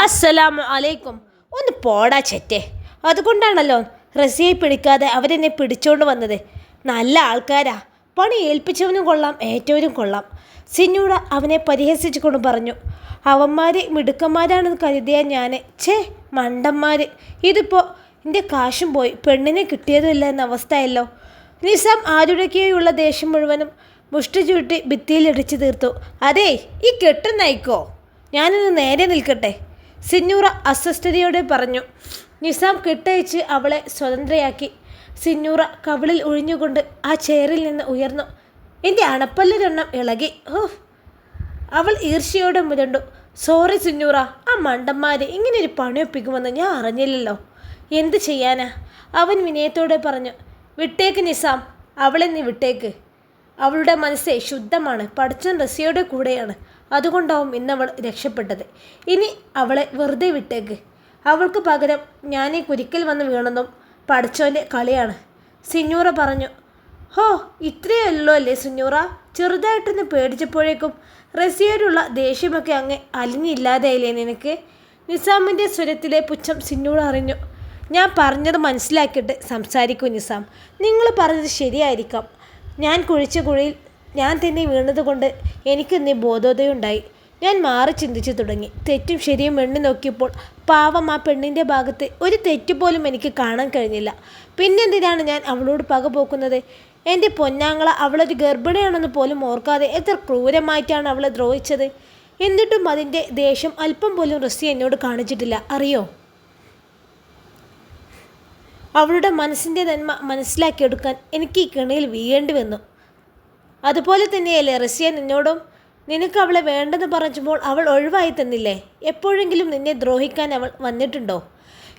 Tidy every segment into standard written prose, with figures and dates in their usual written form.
അസ്സലാമു അലൈക്കും. ഒന്ന് പോടാ ചെറ്റേ. അതുകൊണ്ടാണല്ലോ റസിയെ പിടിക്കാതെ അവരെന്നെ പിടിച്ചോണ്ട് വന്നത്. നല്ല ആൾക്കാരാ, പണി ഏൽപ്പിച്ചവനും കൊള്ളാം, ഏറ്റവരും കൊള്ളാം. സിന്നൂട അവനെ പരിഹസിച്ചുകൊണ്ട് പറഞ്ഞു. അവന്മാർ മിടുക്കന്മാരാണെന്ന് കരുതിയ ഞാൻ, മണ്ടന്മാർ. ഇതിപ്പോൾ എൻ്റെ കാശും പോയി, പെണ്ണിനെ കിട്ടിയതുമില്ല എന്ന അവസ്ഥയല്ലോ. നിസാം ആരുടെയൊക്കെയുള്ള ദേഷ്യം മുഴുവനും മുഷ്ടി ചുരുട്ടി ഭിത്തിയിലിടിച്ചു തീർത്തു. അതേ, ഈ കെട്ടുന്നയിക്കോ, ഞാനൊന്ന് നേരെ നിൽക്കട്ടെ, സിന്നൂറ അസ്വസ്ഥതയോടെ പറഞ്ഞു. നിസാം കെട്ടയച്ച് അവളെ സ്വതന്ത്രയാക്കി. സിന്നൂറ കവിളിൽ ഒഴിഞ്ഞുകൊണ്ട് ആ ചെയറിൽ നിന്ന് ഉയർന്നു. എൻ്റെ അണപ്പല്ലിരൊണ്ണം ഇളകി. അവൾ ഈർഷ്യയോടെ മുരണ്ടു. സോറി സിന്നൂറ, ആ മണ്ടന്മാർ ഇങ്ങനെയൊരു പണിയൊപ്പിക്കുമെന്ന് ഞാൻ അറിഞ്ഞില്ലല്ലോ. എന്ത് ചെയ്യാനാ, അവൻ വിനയത്തോടെ പറഞ്ഞു. വിട്ടേക്ക് നിസാം, അവളെ നീ വിട്ടേക്ക്. അവളുടെ മനസ്സേ ശുദ്ധമാണ്, പഠിച്ചൻ റസിയുടെ കൂടെയാണ്. അതുകൊണ്ടാവും ഇന്നവൾ രക്ഷപ്പെട്ടത്. ഇനി അവളെ വെറുതെ വിട്ടേക്ക്. അവൾക്ക് പകരം ഞാനീ കുരിക്കൽ വന്ന് വീണതും പഠിച്ചവൻ്റെ കളിയാണ്, സിന്നൂറ പറഞ്ഞു. ഇത്രയേ ഉള്ളൂ അല്ലേ സിന്നൂറ? ചെറുതായിട്ടൊന്ന് പേടിച്ചപ്പോഴേക്കും റസിയോടുള്ള ദേഷ്യമൊക്കെ അങ്ങ് അലിഞ്ഞില്ലാതായില്ലേ നിനക്ക്? നിസാമിൻ്റെ സ്വരത്തിലെ പുച്ഛം സിന്നൂറ അറിഞ്ഞു. ഞാൻ പറഞ്ഞത് മനസ്സിലാക്കിയിട്ട് സംസാരിക്കൂ നിസാം. നിങ്ങൾ പറഞ്ഞത് ശരിയായിരിക്കാം. ഞാൻ കുഴിച്ച കുഴിയിൽ ഞാൻ തന്നെ വീണതുകൊണ്ട് എനിക്കെന്നേ ബോധോദയുണ്ടായി. ഞാൻ മാറി ചിന്തിച്ചു തുടങ്ങി. തെറ്റും ശരിയും എണ്ണി നോക്കിയപ്പോൾ പാവം ആ പെണ്ണിൻ്റെ ഭാഗത്ത് ഒരു തെറ്റുപോലും എനിക്ക് കാണാൻ കഴിഞ്ഞില്ല. പിന്നെന്തിനാണ് ഞാൻ അവളോട് പക പോക്കുന്നത്? എൻ്റെ പൊന്നാങ്ങള അവളൊരു ഗർഭിണിയാണെന്ന് പോലും ഓർക്കാതെ എത്ര ക്രൂരമായിട്ടാണ് അവളെ ദ്രോഹിച്ചത്. എന്നിട്ടും അതിൻ്റെ ദേഷ്യം അല്പം പോലും റസി എന്നോട് കാണിച്ചിട്ടില്ല, അറിയോ? അവളുടെ മനസ്സിൻ്റെ നന്മ മനസ്സിലാക്കിയെടുക്കാൻ എനിക്ക് ഈ കെണിയിൽ വീഴേണ്ടി വന്നു. അതുപോലെ തന്നെയല്ലേ റസിയ നിന്നോടും? നിനക്ക് അവളെ വേണ്ടെന്ന് പറഞ്ഞപ്പോൾ അവൾ ഒഴിവായി തന്നില്ലേ? എപ്പോഴെങ്കിലും നിന്നെ ദ്രോഹിക്കാൻ അവൾ വന്നിട്ടുണ്ടോ?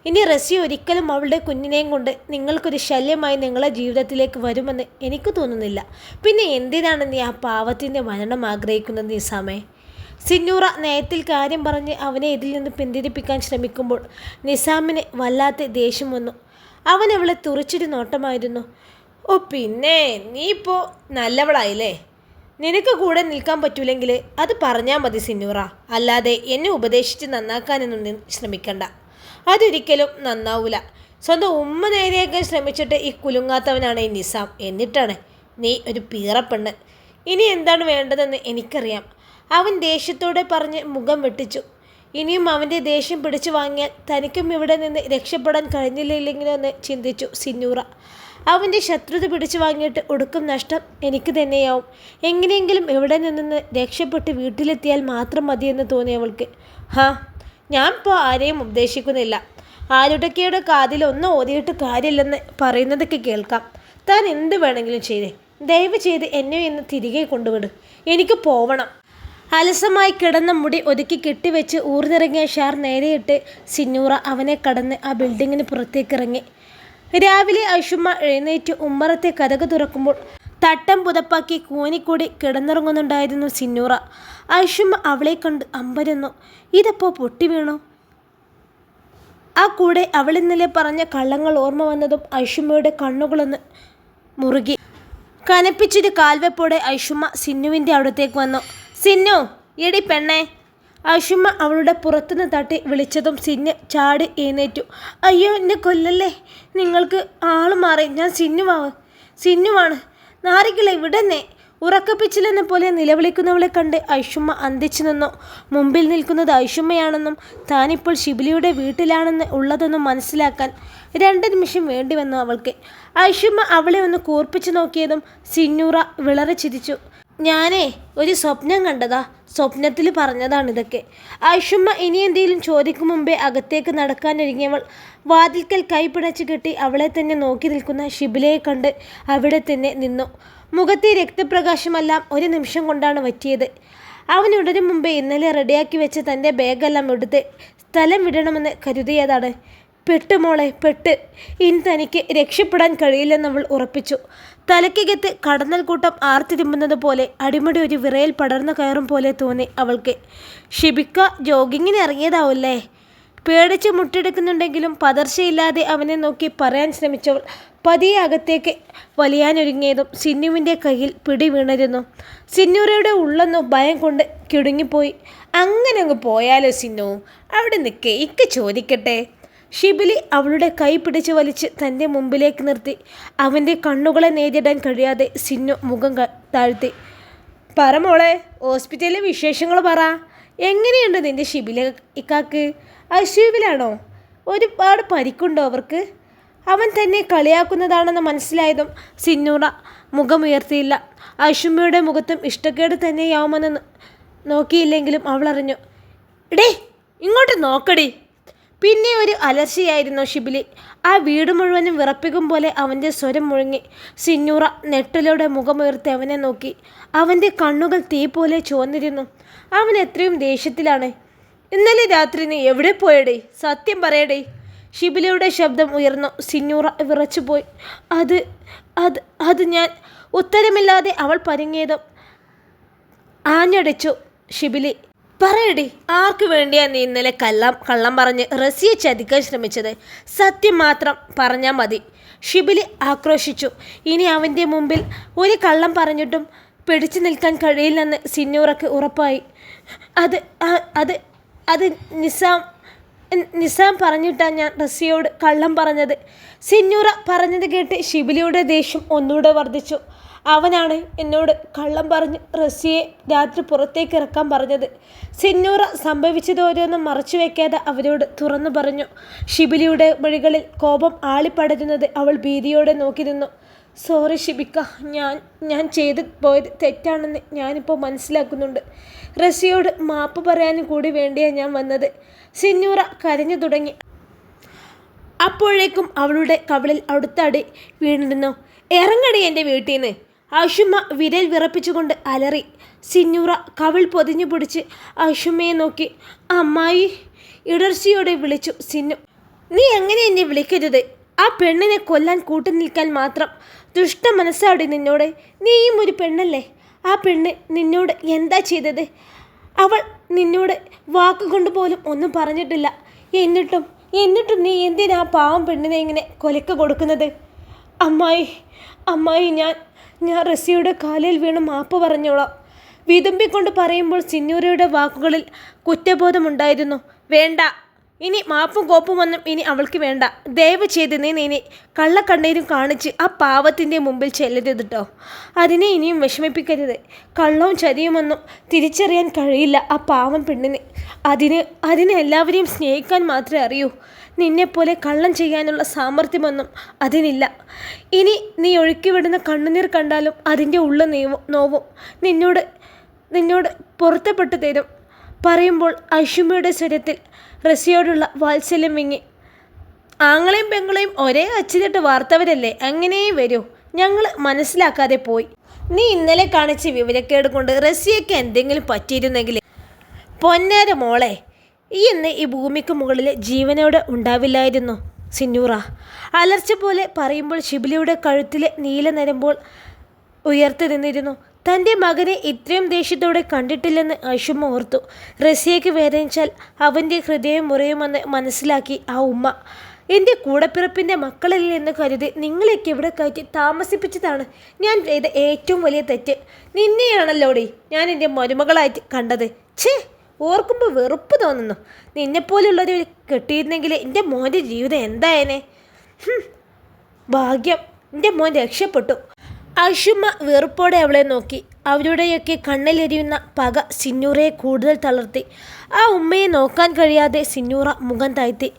ഇനി റസിയ ഒരിക്കലും അവളുടെ കുഞ്ഞിനെയും കൊണ്ട് നിങ്ങൾക്കൊരു ശല്യമായി നിങ്ങളെ ജീവിതത്തിലേക്ക് വരുമെന്ന് എനിക്ക് തോന്നുന്നില്ല. പിന്നെ എന്തിനാണ് നീ ആ പാവത്തിൻ്റെ മരണം ആഗ്രഹിക്കുന്നത് നിസാമേ? സിന്നൂറ നയത്തിൽ കാര്യം പറഞ്ഞ് അവനെ ഇതിൽ നിന്ന് പിന്തിരിപ്പിക്കാൻ ശ്രമിക്കുമ്പോൾ നിസാമിന് വല്ലാത്ത ദേഷ്യം വന്നു. അവൻ അവളെ തുറച്ചൊരു നോട്ടമായിരുന്നു. പിന്നെ നീ ഇപ്പോൾ നല്ലവളായില്ലേ? നിനക്ക് കൂടെ നിൽക്കാൻ പറ്റൂലെങ്കിൽ അത് പറഞ്ഞാൽ മതി സിന്നൂറ. അല്ലാതെ എന്നെ ഉപദേശിച്ച് നന്നാക്കാനൊന്നും ശ്രമിക്കണ്ട. അതൊരിക്കലും നന്നാവൂല. സ്വന്തം ഉമ്മ നേരെയാക്കാൻ ശ്രമിച്ചിട്ട് ഈ കുലുങ്ങാത്തവനാണ് ഈ നിസാം. എന്നിട്ടാണ് നീ ഒരു പീറപ്പെണ്ണ്. ഇനി എന്താണ് വേണ്ടതെന്ന് എനിക്കറിയാം. അവൻ ദേഷ്യത്തോടെ പറഞ്ഞ് മുഖം വെട്ടിച്ചു. ഇനിയും അവൻ്റെ ദേഷ്യം പിടിച്ചു വാങ്ങിയാൽ തനിക്കും ഇവിടെ നിന്ന് രക്ഷപ്പെടാൻ കഴിഞ്ഞില്ലെങ്കിലോ എന്ന് ചിന്തിച്ചു സിന്നൂറ. അവൻ്റെ ശത്രുത പിടിച്ചു വാങ്ങിയിട്ട് ഒടുക്കം നഷ്ടം എനിക്ക് തന്നെയാവും. എങ്ങനെയെങ്കിലും എവിടെ നിന്ന് രക്ഷപ്പെട്ട് വീട്ടിലെത്തിയാൽ മാത്രം മതിയെന്ന് തോന്നി അവൾക്ക്. ഞാൻ ഇപ്പോൾ ആരെയും ഉപദേശിക്കുന്നില്ല. ആരുടെയൊക്കെയുടെ കാതിൽ ഒന്ന് ഓതിയിട്ട് കാര്യമില്ലെന്ന് പറയുന്നതൊക്കെ കേൾക്കാം. താൻ എന്ത് വേണമെങ്കിലും ചെയ്തേ. ദയവ് ചെയ്ത് എന്നെ ഇന്ന് തിരികെ കൊണ്ടുവിട്. എനിക്ക് പോവണം. അലസമായി കിടന്ന മുടി ഒതുക്കി കെട്ടിവെച്ച് ഊർന്നിറങ്ങിയ ഷാർ നേരെയിട്ട് സിന്നൂറ അവനെ കടന്ന് ആ ബിൽഡിങ്ങിന് പുറത്തേക്കിറങ്ങി. രാവിലെ ഐഷുമ്മ എഴുന്നേറ്റ് ഉമ്മറത്തെ കതക് തുറക്കുമ്പോൾ തട്ടം പുതപ്പാക്കി കൂനിക്കൂടി കിടന്നുറങ്ങുന്നുണ്ടായിരുന്നു സിന്നൂറ. ഐഷുമ്മ അവളെ കണ്ട് അമ്പരന്നു. ഇതപ്പോൾ പൊട്ടി വീണു. ആ കൂടെ അവളിന്നലെ പറഞ്ഞ കള്ളങ്ങൾ ഓർമ്മ വന്നതും ഐഷുമ്മയുടെ കണ്ണുകളൊന്ന് മുറുകി. കനപ്പിച്ചൊരു കാൽവെപ്പോടെ ഐഷുമ്മ സിന്നുവിൻ്റെ അടുത്തേക്ക് വന്നു. സിന്നു, എടി പെണ്ണേ. ഐഷുമ്മ അവളുടെ പുറത്തുനിന്ന് തട്ടി വിളിച്ചതും സിന്ന് ചാടി എഴുന്നേറ്റു. അയ്യോ, എന്നെ കൊല്ലല്ലേ. നിങ്ങൾക്ക് ആള് മാറി. ഞാൻ സിന്നുവാണ്. നാരികളെ വിടന്നെ. ഉറക്കപ്പിച്ചിലെന്ന പോലെ നിലവിളിക്കുന്നവളെ കണ്ട് ഐഷുമ്മ അന്തിച്ചു നിന്നു. മുമ്പിൽ നിൽക്കുന്നത് ഐഷുമ്മയാണെന്നും താനിപ്പോൾ ഷിബിലിയുടെ വീട്ടിലാണെന്ന് ഉള്ളതൊന്നും മനസ്സിലാക്കാൻ 2 നിമിഷം വേണ്ടി വന്നു അവൾക്ക്. ഐഷുമ്മ അവളെ ഒന്ന് കൂർപ്പിച്ചു നോക്കിയതും സിന്നൂറ വിളറി ചിരിച്ചു. ഞാനേ ഒരു സ്വപ്നം കണ്ടതാ. സ്വപ്നത്തിൽ പറഞ്ഞതാണിതൊക്കെ. ഐഷുമ്മ ഇനി എന്തെങ്കിലും ചോദിക്കും മുമ്പേ അകത്തേക്ക് നടക്കാനൊരുങ്ങിയവൾ വാതിൽക്കൽ കൈപിണച്ച് കെട്ടി അവളെ തന്നെ നോക്കി നിൽക്കുന്ന ഷിബിലയെ കണ്ട് അവിടെ തന്നെ നിന്നു. മുഖത്തെ രക്തപ്രകാശമെല്ലാം ഒരു നിമിഷം കൊണ്ടാണ് വറ്റിയത്. അവൻ ഉടനും മുമ്പേ ഇന്നലെ റെഡിയാക്കി വെച്ച് തൻ്റെ ബാഗെല്ലാം എടുത്ത് സ്ഥലം വിടണമെന്ന് കരുതിയതാണ്. പെട്ട് മോളെ, പെട്ട്. ഇനി തനിക്ക് രക്ഷപ്പെടാൻ കഴിയില്ലെന്നവൾ ഉറപ്പിച്ചു. തലയ്ക്കകത്ത് കടന്നൽ കൂട്ടം ആർത്തിരുമ്പുന്നത് പോലെ അടിമുടി ഒരു വിറയൽ പടർന്നു കയറും പോലെ തോന്നി അവൾക്ക്. ഷിബിക്ക ജോഗിങ്ങിന് ഇറങ്ങിയതാവല്ലേ? പേടിച്ച് മുട്ടെടുക്കുന്നുണ്ടെങ്കിലും പതർച്ചയില്ലാതെ അവനെ നോക്കി പറയാൻ ശ്രമിച്ചവൾ പതിയെ അകത്തേക്ക് വലിയാനൊരുങ്ങിയതും സിന്നുവിൻ്റെ കയ്യിൽ പിടി വീണിരുന്നു. സിന്നൂറയുടെ ഉള്ളൊന്നു ഭയം കൊണ്ട് കിടുങ്ങിപ്പോയി. അങ്ങനെ അങ്ങ് പോയാലോ സിന്നു? അവിടെ നിൽക്കേ, ഇക്ക് ചോദിക്കട്ടെ. ഷിബിലി അവളുടെ കൈ പിടിച്ച് വലിച്ച് തൻ്റെ മുമ്പിലേക്ക് നിർത്തി. അവൻ്റെ കണ്ണുകളെ നേരിടാൻ കഴിയാതെ സിന്നു മുഖം താഴ്ത്തി. പറ മോളെ, ഹോസ്പിറ്റലിലെ വിശേഷങ്ങൾ പറ. എങ്ങനെയുണ്ട് നിൻ്റെ ഷിബിലി ഇക്കാക്ക്? ഐസിയുവിലാണോ? ഒരുപാട് പരിക്കുണ്ടോ അവർക്ക്? അവൻ തന്നെ കളിയാക്കുന്നതാണെന്ന് മനസ്സിലായതും സിന്നൂറ മുഖമുയർത്തിയില്ല. ഐഷുമ്മയുടെ മുഖത്തും ഇഷ്ടക്കേട് തന്നെയാവുമെന്ന് നോക്കിയില്ലെങ്കിലും അവൾ അറിഞ്ഞു. ഇടേ, ഇങ്ങോട്ട് നോക്കടി. പിന്നെ ഒരു അലർച്ചയായിരുന്നു ഷിബിലി. ആ വീട് മുഴുവനും വിറപ്പിക്കും പോലെ അവൻ്റെ സ്വരം മുഴങ്ങി. സിന്നൂറ നെട്ടിലൂടെ മുഖമുയർത്തി അവനെ നോക്കി. അവൻ്റെ കണ്ണുകൾ തീ പോലെ ചുവന്നിരുന്നു. അവൻ എത്രയും ദേഷ്യത്തിലാണ്. ഇന്നലെ രാത്രി നീ എവിടെ പോയടേ? സത്യം പറയടേ. ഷിബിലിയുടെ ശബ്ദം ഉയർന്നു. സിന്നൂറ വിറച്ചുപോയി. അത് അത് അത് ഞാൻ. ഉത്തരമില്ലാതെ അവൾ പരുങ്ങിയതും ആഞ്ഞടിച്ചു ഷിബിലി. പറയടി, ആർക്ക് വേണ്ടിയാ നീ ഇന്നലെ കള്ളം പറഞ്ഞ് റസിയെ ചതിക്കാൻ ശ്രമിച്ചത്? സത്യം മാത്രം പറഞ്ഞാൽ മതി. ഷിബിലി ആക്രോശിച്ചു. ഇനി അവൻ്റെ മുമ്പിൽ ഒരു കള്ളം പറഞ്ഞിട്ടും പിടിച്ചു നിൽക്കാൻ കഴിയില്ലെന്ന് സിന്നൂറയ്ക്ക് ഉറപ്പായി. അത് അത് അത് നിസാം പറഞ്ഞിട്ടാണ് ഞാൻ റസിയോട് കള്ളം പറഞ്ഞത്. സിന്നൂറ പറഞ്ഞത് കേട്ട് ഷിബിലിയുടെ ദേഷ്യം ഒന്നുകൂടെ വർദ്ധിച്ചു. അവനാണ് എന്നോട് കള്ളം പറഞ്ഞ് റസിയെ രാത്രി പുറത്തേക്ക് ഇറക്കാൻ പറഞ്ഞത്. സിന്നൂറ സംഭവിച്ചത് ഓരോന്നും മറച്ചു വയ്ക്കാതെ അവരോട് തുറന്നു പറഞ്ഞു. ഷിബിലിയുടെ വഴികളിൽ കോപം ആളിപ്പടരുന്നത് അവൾ ഭീതിയോടെ നോക്കി നിന്നു. സോറി ഷിബിക്ക, ഞാൻ ചെയ്തു പോയത് തെറ്റാണെന്ന് ഞാനിപ്പോൾ മനസ്സിലാക്കുന്നുണ്ട്. റസിയോട് മാപ്പ് പറയാനും കൂടി വേണ്ടിയാണ് ഞാൻ വന്നത്. സിന്നൂറ കരഞ്ഞു തുടങ്ങി. അപ്പോഴേക്കും അവളുടെ കവിളിൽ അടുത്തടി വീണിരുന്നു. ഇറങ്ങടി എൻ്റെ വീട്ടിൽ നിന്ന്. ഐഷുമ്മ വിരൽ വിറപ്പിച്ചുകൊണ്ട് അലറി. സിന്നൂറ കവിൾ പൊതിഞ്ഞു പിടിച്ച് ഐഷുമ്മയെ നോക്കി. അമ്മായി, ഇടർച്ചയോടെ വിളിച്ചു സിന്നു. നീ എങ്ങനെ എന്നെ വിളിക്കരുത്? ആ പെണ്ണിനെ കൊല്ലാൻ കൂട്ടു നിൽക്കാൻ മാത്രം ദുഷ്ട മനസ്സാടി നിന്നോട്. നീയും ഒരു പെണ്ണല്ലേ? ആ പെണ്ണ് നിന്നോട് എന്താ ചെയ്തത്? അവൾ നിന്നോട് വാക്കുകൊണ്ട് പോലും ഒന്നും പറഞ്ഞിട്ടില്ല. എന്നിട്ടും നീ എന്തിനാ പാവം പെണ്ണിനെ ഇങ്ങനെ കൊലക്ക് കൊടുക്കുന്നത്? അമ്മായി, ഞാൻ റസിയുടെ കാലിൽ വീണ് മാപ്പ് പറഞ്ഞോളാം. വിതുമ്പിക്കൊണ്ട് പറയുമ്പോൾ സിന്നൂരയുടെ വാക്കുകളിൽ കുറ്റബോധമുണ്ടായിരുന്നു. വേണ്ട, ഇനി മാപ്പും കോപ്പുമൊന്നും ഇനി അവൾക്ക് വേണ്ട. ദയവ് ചെയ്ത് നീ ഇനി കള്ളക്കണ്ണീരും കാണിച്ച് ആ പാവത്തിൻ്റെ മുമ്പിൽ ചെല്ലരുത് കേട്ടോ. അതിനെ ഇനിയും വിഷമിപ്പിക്കരുത്. കള്ളവും ചതിയുമൊന്നും തിരിച്ചറിയാൻ കഴിയില്ല ആ പാവം പെണ്ണിന്. അതിന് എല്ലാവരെയും സ്നേഹിക്കാൻ മാത്രമേ അറിയൂ. നിന്നെപ്പോലെ കള്ളം ചെയ്യാനുള്ള സാമർഥ്യമൊന്നും അതിനില്ല. ഇനി നീ ഒഴുക്കിവിടുന്ന കണ്ണുനീർ കണ്ടാലും അതിൻ്റെ ഉള്ള നോവും നിന്നോട് പൊരുത്തപ്പെട്ടു തരും. പറയുമ്പോൾ ഐഷുമ്മയുടെ സ്വരത്തിൽ റസിയോടുള്ള വാത്സല്യം വിങ്ങി. ആങ്ങളെയും പെങ്ങളെയും ഒരേ അച്ചിലിട്ട് വാർത്തവരല്ലേ, അങ്ങനെ വരൂ. ഞങ്ങൾ മനസ്സിലാക്കാതെ പോയി. നീ ഇന്നലെ കാണിച്ച വിവരക്കേട് കൊണ്ട് റസിയയ്ക്ക് എന്തെങ്കിലും പറ്റിയിരുന്നെങ്കിൽ പൊന്നാര മോളെ, ഇന്ന് ഈ ഭൂമിക്ക് മുകളിൽ ജീവനോടെ ഉണ്ടാവില്ലായിരുന്നു. സിന്നൂറ അലർച്ച പോലെ പറയുമ്പോൾ ഷിബിലിയുടെ കഴുത്തിലെ നീല നരമ്പോൾ ഉയർത്തി നിന്നിരുന്നു. തൻ്റെ മകനെ ഇത്രയും ദേഷ്യത്തോടെ കണ്ടിട്ടില്ലെന്ന് ഐഷുമ്മ ഓർത്തു. റസിയയ്ക്ക് വേദനിച്ചാൽ അവൻ്റെ ഹൃദയം മുറിയുമെന്ന് മനസ്സിലാക്കി ആ ഉമ്മ. എൻ്റെ കൂടപ്പിറപ്പിൻ്റെ മക്കളിൽ എന്ന് കരുതി നിങ്ങളെയൊക്കെ ഇവിടെ കയറ്റി താമസിപ്പിച്ചതാണ് ഞാൻ ചെയ്ത ഏറ്റവും വലിയ തെറ്റ്. നിന്നെയാണല്ലോടി ഞാൻ എൻ്റെ മരുമകളായിട്ട് കണ്ടത്. ഛേ, ഓർക്കുമ്പോൾ വെറുപ്പ് തോന്നുന്നു. നിന്നെപ്പോലുള്ളൊരു കെട്ടിയിരുന്നെങ്കിൽ എൻ്റെ മോൻ്റെ ജീവിതം എന്തായേനെ? ഭാഗ്യം, എൻ്റെ മോൻ രക്ഷപ്പെട്ടു. ഐഷുമ്മ വെറുപ്പോടെ അവളെ നോക്കി. അവരുടെയൊക്കെ കണ്ണിലെരിയുന്ന പക സിന്നൂറയെ കൂടുതൽ തളർത്തി. ആ ഉമ്മയെ നോക്കാൻ കഴിയാതെ സിന്നൂറ മുഖം താഴ്ത്തി.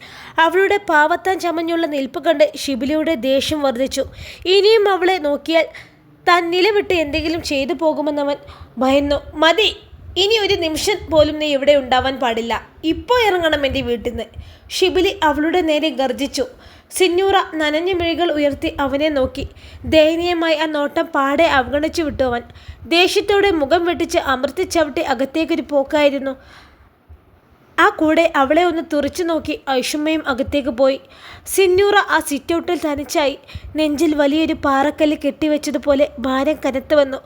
അവളുടെ പാവത്താൻ ചമഞ്ഞുള്ള നിൽപ്പ് കണ്ട് ഷിബിലിയുടെ ദേഷ്യം വർദ്ധിച്ചു. ഇനിയും അവളെ നോക്കിയാൽ താൻ നിലവിട്ട് എന്തെങ്കിലും ചെയ്തു പോകുമെന്നവൻ ഭയന്നു. മതി, ഇനി ഒരു നിമിഷം പോലും നീ ഇവിടെ ഉണ്ടാവാൻ പാടില്ല. ഇപ്പോൾ ഇറങ്ങണം എൻ്റെ വീട്ടിൽ നിന്ന്. ഷിബിലി അവളുടെ നേരെ ഗർജിച്ചു. സിന്നൂറ നനഞ്ഞ മിഴികൾ ഉയർത്തി അവനെ നോക്കി. ദയനീയമായി ആ നോട്ടം പാടെ അവഗണിച്ചു വിട്ടു അവൻ. ദേഷ്യത്തോടെ മുഖം വെട്ടിച്ച് അമർത്തിച്ചവിട്ടി അകത്തേക്കൊരു പോക്കായിരുന്നു. ആ കൂടെ അവളെ ഒന്ന് തുറച്ചു നോക്കി ഐഷുമ്മയും അകത്തേക്ക് പോയി. സിന്നൂറ ആ സിറ്റൗട്ടിൽ തനിച്ചായി. നെഞ്ചിൽ വലിയൊരു പാറക്കല്ല് കെട്ടിവെച്ചതുപോലെ ഭാരം കനത്തു വന്നു.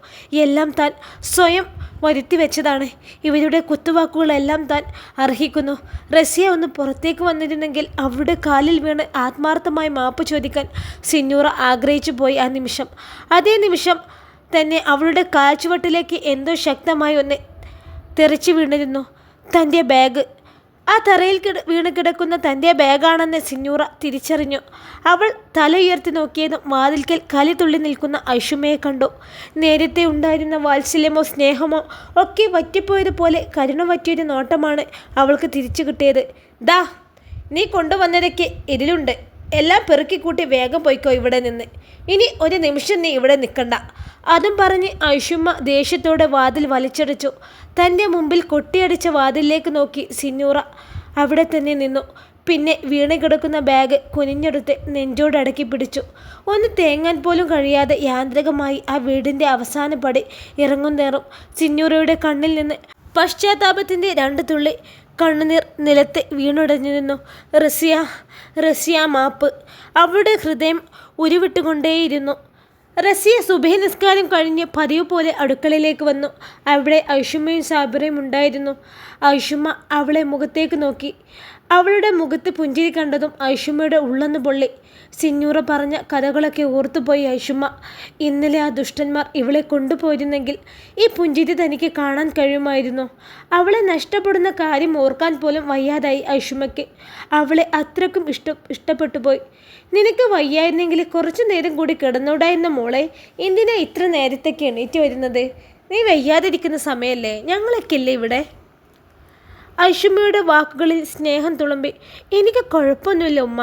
എല്ലാം താൻ സ്വയം വരുത്തി വെച്ചതാണ്. ഇവരുടെ കുത്തുവാക്കുകളെല്ലാം താൻ അർഹിക്കുന്നു. റസിയ ഒന്ന് പുറത്തേക്ക് വന്നിരുന്നെങ്കിൽ അവരുടെ കാലിൽ വീണ് ആത്മാർത്ഥമായി മാപ്പ് ചോദിക്കാൻ സിന്നൂറ ആഗ്രഹിച്ചു പോയി. ആ നിമിഷം, അതേ നിമിഷം തന്നെ അവളുടെ കാൽച്ചുവട്ടിലേക്ക് എന്തോ ശക്തമായി ഒന്ന് തെറിച്ചു വീണിരുന്നു. തൻ്റെ ബാഗ്. ആ തറയിൽ വീണ് കിടക്കുന്ന തൻ്റെ ബാഗാണെന്ന് സിന്നൂറ തിരിച്ചറിഞ്ഞു. അവൾ തല ഉയർത്തി നോക്കിയതും വാതിൽക്കൽ കലി തുള്ളി നിൽക്കുന്ന ഐഷുമ്മയെ കണ്ടു. നേരത്തെ ഉണ്ടായിരുന്ന വാത്സല്യമോ സ്നേഹമോ ഒക്കെ വറ്റിപ്പോയതുപോലെ കരുണ വറ്റിയൊരു നോട്ടമാണ് അവൾക്ക് തിരിച്ചു കിട്ടിയത്. ദാ, നീ കൊണ്ടുവന്നതൊക്കെ ഇതിലുണ്ട്. എല്ലാം പെറുക്കിക്കൂട്ടി വേഗം പോയിക്കോ ഇവിടെ നിന്ന്. ഇനി ഒരു നിമിഷം നീ ഇവിടെ നിൽക്കണ്ട. അതും പറഞ്ഞ് ഐഷുമ്മ ദേഷ്യത്തോടെ വാതിൽ വലിച്ചടച്ചു. തൻ്റെ മുമ്പിൽ കൊട്ടിയടിച്ച വാതിലിലേക്ക് നോക്കി സിന്നൂറ അവിടെ തന്നെ നിന്നു. പിന്നെ വീണ് കിടക്കുന്ന ബാഗ് കുനിഞ്ഞെടുത്ത് നെഞ്ചോടടക്കി പിടിച്ചു. ഒന്ന് തേങ്ങാൻ പോലും കഴിയാതെ യാന്ത്രികമായി ആ വീടിൻ്റെ അവസാന പടി ഇറങ്ങുന്നേറും സിന്നൂറയുടെ കണ്ണിൽ നിന്ന് പശ്ചാത്താപത്തിൻ്റെ 2 തുള്ളി കണ്ണുനീർ നിലത്ത് വീണുടഞ്ഞു നിന്നു. റസിയ മാപ്പ്. അവളുടെ ഹൃദയം ഉരുവിട്ടുകൊണ്ടേയിരുന്നു. റസിയ സുബഹി നിസ്കാരം കഴിഞ്ഞ് പതിവ് പോലെ അടുക്കളയിലേക്ക് വന്നു. അവിടെ ഐഷുമ്മയും സാബിറയും ഉണ്ടായിരുന്നു. ഐഷുമ്മ അവളെ മുഖത്തേക്ക് നോക്കി. അവളുടെ മുഖത്ത് പുഞ്ചിരി കണ്ടതും ഐഷുമ്മയുടെ ഉള്ളൊന്ന് പൊള്ളി. സിന്നൂറ പറഞ്ഞ കഥകളൊക്കെ ഓർത്തുപോയി ഐഷുമ്മ. ഇന്നലെ ആ ദുഷ്ടന്മാർ ഇവളെ കൊണ്ടുപോയിരുന്നെങ്കിൽ ഈ പുഞ്ചിരി തനിക്ക് കാണാൻ കഴിയുമായിരുന്നു. അവളെ നഷ്ടപ്പെടുന്ന കാര്യം ഓർക്കാൻ പോലും വയ്യാതായി ഐഷുമ്മയ്ക്ക്. അവളെ അത്രക്കും ഇഷ്ടപ്പെട്ടു പോയി. നിനക്ക് വയ്യായിരുന്നെങ്കിൽ കുറച്ചു നേരം കൂടി കിടന്നൂടായിരുന്ന മോളെ, എന്തിനാ ഇത്ര നേരത്തേക്ക് എണീറ്റ് വരുന്നത്? നീ വയ്യാതിരിക്കുന്ന സമയമല്ലേ? ഞങ്ങളൊക്കെ ഇല്ലേ ഇവിടെ? ഐഷുമ്മയുടെ വാക്കുകളിൽ സ്നേഹം തുളുമ്പി. എനിക്ക് കുഴപ്പമൊന്നുമില്ല ഉമ്മ.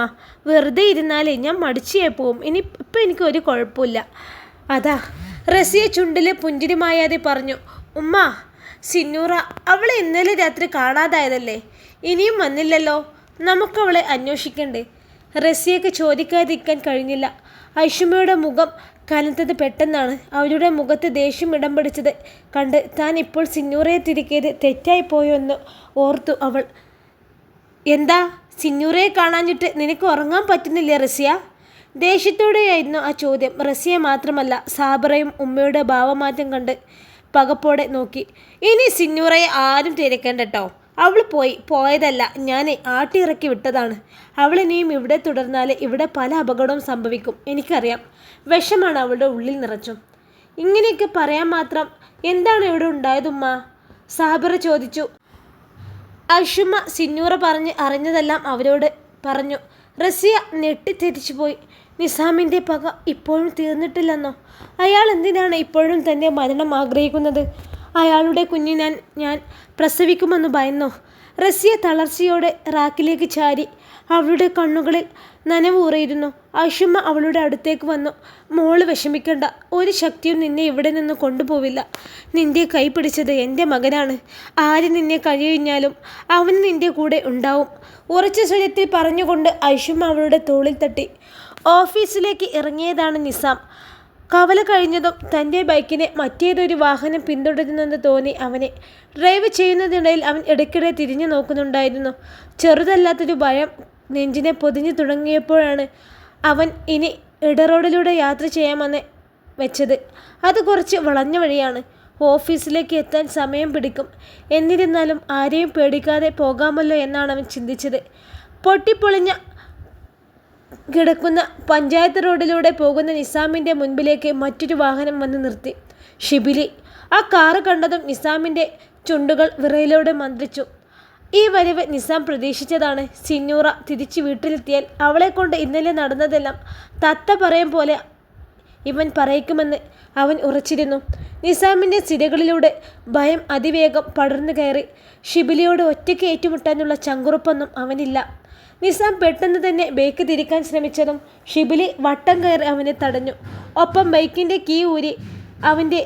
വെറുതെ ഇരുന്നാലേ ഞാൻ മടിച്ചായി പോവും. ഇപ്പം എനിക്ക് ഒരു കുഴപ്പമില്ല. അതാ റസിയ ചുണ്ടിലെ പുഞ്ചിരി മായാതെ പറഞ്ഞു. ഉമ്മ, സിന്നൂറ അവളെ ഇന്നലെ രാത്രി കാണാതായതല്ലേ? ഇനിയും വന്നില്ലല്ലോ. നമുക്കവളെ അന്വേഷിക്കണ്ടേ? റസിയക്ക് ചോദിക്കാതിരിക്കാൻ കഴിഞ്ഞില്ല. ഐഷുമ്മയുടെ മുഖം കനത്തത് പെട്ടെന്നാണ്. അവരുടെ മുഖത്ത് ദേഷ്യം ഇടം പിടിച്ചത് കണ്ട് താൻ ഇപ്പോൾ സിന്നൂറയെ തിരിക്കിയത് തെറ്റായിപ്പോയോ എന്ന് ഓർത്തു അവൾ. എന്താ, സിന്നൂറയെ കാണാഞ്ഞിട്ട് നിനക്ക് ഉറങ്ങാൻ പറ്റുന്നില്ലേ റസിയ? ദേഷ്യത്തോടെയായിരുന്നു ആ ചോദ്യം. റസിയ മാത്രമല്ല, സാബറയും ഉമ്മയുടെ ഭാവമാറ്റം കണ്ട് പകപ്പോടെ നോക്കി. ഇനി സിന്നൂറയെ ആരും തിരക്കേണ്ട കേട്ടോ. അവൾ പോയതല്ല, ഞാൻ ആട്ടിയിറക്കി വിട്ടതാണ്. അവളിനിയും ഇവിടെ തുടർന്നാൽ ഇവിടെ പല അപകടവും സംഭവിക്കും. എനിക്കറിയാം. വിഷമാണ് അവളുടെ ഉള്ളിൽ നിറച്ചും. ഇങ്ങനെയൊക്കെ പറയാൻ മാത്രം എന്താണ് ഇവിടെ ഉണ്ടായതുമ്മ? സാബറ ചോദിച്ചു. ഐഷുമ്മ സിന്നൂറ പറഞ്ഞ് അറിഞ്ഞതെല്ലാം അവരോട് പറഞ്ഞു. റസിയ ഞെട്ടിത്തിരിച്ചു പോയി. നിസാമിൻ്റെ പക ഇപ്പോഴും തീർന്നിട്ടില്ലെന്നോ? അയാൾ എന്തിനാണ് ഇപ്പോഴും തൻ്റെ മരണം ആഗ്രഹിക്കുന്നത്? അയാളുടെ കുഞ്ഞിനെ ഞാൻ പ്രസവിക്കുമെന്ന് ഭയന്നോ? റസിയ തളർച്ചയോടെ റാക്കിലേക്ക് ചാരി. അവളുടെ കണ്ണുകളിൽ നനവൂറിയിരുന്നു. ഐഷുമ്മ അവളുടെ അടുത്തേക്ക് വന്നു. മോള് വിഷമിക്കണ്ട. ഒരു ശക്തിയും നിന്നെ ഇവിടെ നിന്ന് കൊണ്ടുപോവില്ല. നിന്റെ കൈ പിടിച്ചത് എൻ്റെ മകനാണ്. ആര് നിന്നെ കഴിയുഞ്ഞാലും അവൻ നിന്റെ കൂടെ ഉണ്ടാവും. ഉറച്ച സ്വരത്തിൽ പറഞ്ഞുകൊണ്ട് ഐഷുമ്മ അവളുടെ തോളിൽ തട്ടി. ഓഫീസിലേക്ക് ഇറങ്ങിയതാണ് നിസാം. കവല കഴിഞ്ഞതും തൻ്റെ ബൈക്കിനെ മറ്റേതൊരു വാഹനം പിന്തുടരുന്നെന്ന് തോന്നി അവനെ. ഡ്രൈവ് ചെയ്യുന്നതിനിടയിൽ അവൻ ഇടയ്ക്കിടെ തിരിഞ്ഞു നോക്കുന്നുണ്ടായിരുന്നു. ചെറുതല്ലാത്തൊരു ഭയം നെഞ്ചിനെ പൊതിഞ്ഞു തുടങ്ങിയപ്പോഴാണ് അവൻ ഇനി ഇടറോഡിലൂടെ യാത്ര ചെയ്യാമെന്ന് വെച്ചത്. അത് കുറച്ച് വളഞ്ഞ വഴിയാണ്. ഓഫീസിലേക്ക് എത്താൻ സമയം പിടിക്കും. എന്നിരുന്നാലും ആരെയും പേടിക്കാതെ പോകാമല്ലോ എന്നാണ് അവൻ ചിന്തിച്ചത്. പൊട്ടിപ്പൊളിഞ്ഞ കിടക്കുന്ന പഞ്ചായത്ത് റോഡിലൂടെ പോകുന്ന നിസാമിൻ്റെ മുൻപിലേക്ക് മറ്റൊരു വാഹനം വന്ന് നിർത്തി. ഷിബിലി. ആ കാറ് കണ്ടതും നിസാമിൻ്റെ ചുണ്ടുകൾ വിറയിലൂടെ മന്ത്രിച്ചു. ഈ വരവ് നിസാം പ്രതീക്ഷിച്ചതാണ്. സിന്നൂറ തിരിച്ചു വീട്ടിലെത്തിയാൽ അവളെക്കൊണ്ട് ഇന്നലെ നടന്നതെല്ലാം തത്ത പറയും പോലെ ഇവൻ പറയിക്കുമെന്ന് അവൻ ഉറച്ചിരുന്നു. നിസാമിൻ്റെ സിരകളിലൂടെ ഭയം അതിവേഗം പടർന്നു കയറി. ഷിബിലിയോട് ഒറ്റയ്ക്ക് ഏറ്റുമുട്ടാനുള്ള ചങ്കുറപ്പൊന്നും അവനില്ല. നിസാം പെട്ടെന്ന് തന്നെ ബൈക്ക് തിരിക്കാൻ ശ്രമിച്ചതും ഷിബിലി വട്ടം കയറി അവനെ തടഞ്ഞു. ഒപ്പം ബൈക്കിൻ്റെ കീ ഊരി അവൻ്റെ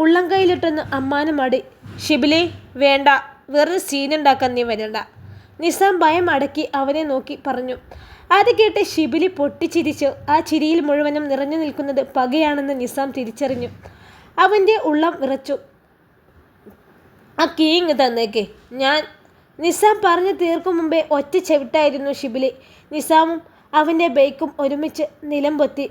ഉള്ളം കൈയിലിട്ടെന്ന് അമ്മാനമാടി. ഷിബിലി, വേണ്ട, വെറുതെ സീനുണ്ടാക്കാൻ നീ വരണ്ട. നിസാം ഭയം അടക്കി അവനെ നോക്കി പറഞ്ഞു. അത് കേട്ട് ഷിബിലി പൊട്ടിച്ചിരിച്ചു. ആ ചിരിയിൽ മുഴുവനും നിറഞ്ഞു നിൽക്കുന്നത് പകയാണെന്ന് നിസാം തിരിച്ചറിഞ്ഞു. അവൻ്റെ ഉള്ളം വിറച്ചു. ആ കീ ഇങ്ങ് തന്നേക്ക്. നിസാം പറഞ്ഞു തീർക്കും മുമ്പേ ഒറ്റ ചെവിട്ടായിരുന്നു ഷിബിലി. നിസാമും അവൻ്റെ ബൈക്കും ഒരുമിച്ച് നിലം പൊത്തി.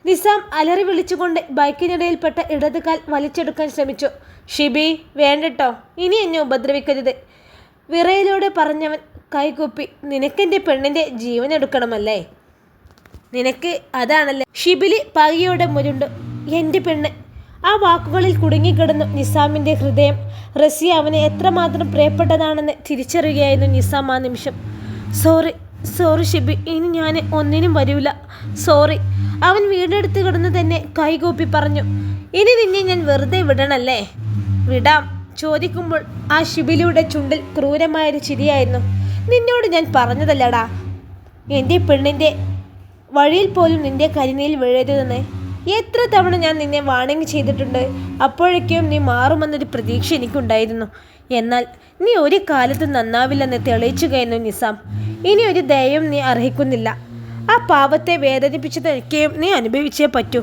നിസാം അലറി വിളിച്ചുകൊണ്ട് ബൈക്കിനിടയിൽപ്പെട്ട ഇടത് കാൽ വലിച്ചെടുക്കാൻ ശ്രമിച്ചു. ഷിബി, വേണ്ടട്ടോ, ഇനി എന്നെ ഉപദ്രവിക്കരുത്, വിറയിലൂടെ പറഞ്ഞവൻ കൈകൂപ്പി. നിനക്കെൻ്റെ പെണ്ണിൻ്റെ ജീവൻ എടുക്കണമല്ലേ? നിനക്ക് അതാണല്ലേ? ഷിബിലി പകയോടെ മുരുണ്ടു. എൻ്റെ പെണ്ണ്. ആ വാക്കുകളിൽ കുടുങ്ങിക്കിടന്നു നിസാമിൻ്റെ ഹൃദയം. റസിയ അവനെ എത്രമാത്രം പ്രിയപ്പെട്ടതാണെന്ന് തിരിച്ചറിയുകയായിരുന്നു നിസാം ആ നിമിഷം. സോറി ഷിബി, ഇനി ഞാൻ ഒന്നിനും വരൂല, സോറി. അവൻ വീടെടുത്ത് കിടന്ന് തന്നെ കൈകൂപ്പി പറഞ്ഞു. ഇനി നിന്നെ ഞാൻ വെറുതെ വിടണല്ലേ? വിടാം. ചോദിക്കുമ്പോൾ ആ ഷിബിലിയുടെ ചുണ്ടിൽ ക്രൂരമായൊരു ചിരിയായിരുന്നു. നിന്നോട് ഞാൻ പറഞ്ഞതല്ലടാ, എൻ്റെ പെണ്ണിൻ്റെ വഴിയിൽ പോലും നിന്റെ കരിനീൽ വീഴരുതെന്ന്. എത്ര തവണ ഞാൻ നിന്നെ വാണിംഗ് ചെയ്തിട്ടുണ്ട്. അപ്പോഴേക്കും നീ മാറുമെന്നൊരു പ്രതീക്ഷ എനിക്കുണ്ടായിരുന്നു. എന്നാൽ നീ ഒരു കാലത്തും നന്നാവില്ലെന്ന് തെളിയിച്ചു കഴിഞ്ഞു നിസാം. ഇനി ഒരു ദയവും നീ അർഹിക്കുന്നില്ല. ആ പാവത്തെ വേദനിപ്പിച്ചതൊക്കെയും നീ അനുഭവിച്ചേ പറ്റൂ.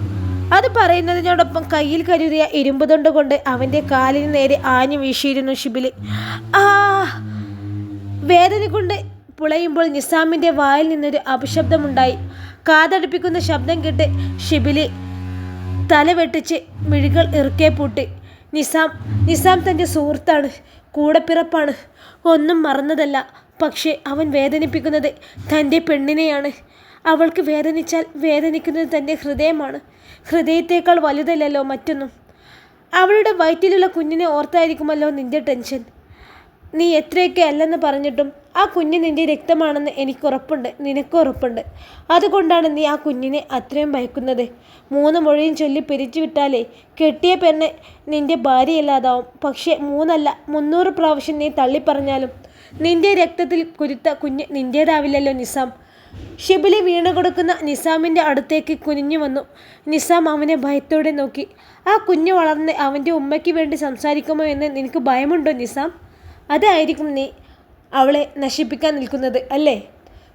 അത് പറയുന്നതിനോടൊപ്പം കയ്യിൽ കരുതിയ ഇരുമ്പുതൊണ്ട് കൊണ്ട് അവൻ്റെ കാലിന് നേരെ ആഞ്ഞു വീശിയിരുന്നു ഷിബിലി. വേദന കൊണ്ട് പുളയുമ്പോൾ നിസാമിൻ്റെ വായിൽ നിന്നൊരു അപശബ്ദമുണ്ടായി. കാതടുപ്പിക്കുന്ന ശബ്ദം കേട്ട് ഷിബിലി തല വെട്ടിച്ച് മിഴികൾ ഇറുക്കെ പൂട്ടി. നിസാം തൻ്റെ സുഹൃത്താണ്, കൂടെപ്പിറപ്പാണ്, ഒന്നും മറന്നതല്ല. പക്ഷേ അവൻ വേദനിപ്പിക്കുന്നത് തൻ്റെ പെണ്ണിനെയാണ്. അവൾക്ക് വേദനിച്ചാൽ വേദനിക്കുന്നത് തൻ്റെ ഹൃദയമാണ്. ഹൃദയത്തേക്കാൾ വലുതല്ലല്ലോ മറ്റൊന്നും. അവളുടെ വയറ്റിലുള്ള കുഞ്ഞിനെ ഓർത്തായിരിക്കുമല്ലോ നിൻ്റെ ടെൻഷൻ. നീ എത്രയൊക്കെ അല്ലെന്ന് പറഞ്ഞിട്ടും ആ കുഞ്ഞ് നിൻ്റെ രക്തമാണെന്ന് എനിക്കുറപ്പുണ്ട്, നിനക്കുറപ്പുണ്ട്. അതുകൊണ്ടാണ് നീ ആ കുഞ്ഞിനെ അത്രയും ഭയക്കുന്നത്. 3 മൊഴിയും ചൊല്ലി പിരിച്ചു വിട്ടാലേ കെട്ടിയ പെണ്ണ് നിൻ്റെ ഭാര്യയല്ലാതാവും. പക്ഷേ 3 അല്ല 300 പ്രാവശ്യം നീ തള്ളിപ്പറഞ്ഞാലും നിൻ്റെ രക്തത്തിൽ കുരുത്ത കുഞ്ഞ് നിൻ്റേതാവില്ലല്ലോ നിസാം. ഷിബിലി വീണു കൊടുക്കുന്ന നിസാമിൻ്റെ അടുത്തേക്ക് കുനിഞ്ഞു വന്നു. നിസാം അവനെ ഭയത്തോടെ നോക്കി. ആ കുഞ്ഞ് വളർന്ന് അവൻ്റെ ഉമ്മയ്ക്ക് വേണ്ടി സംസാരിക്കുമോ എന്ന് നിനക്ക് ഭയമുണ്ടോ നിസാം? അതായിരിക്കും നീ അവളെ നശിപ്പിക്കാൻ നിൽക്കുന്നത് അല്ലേ?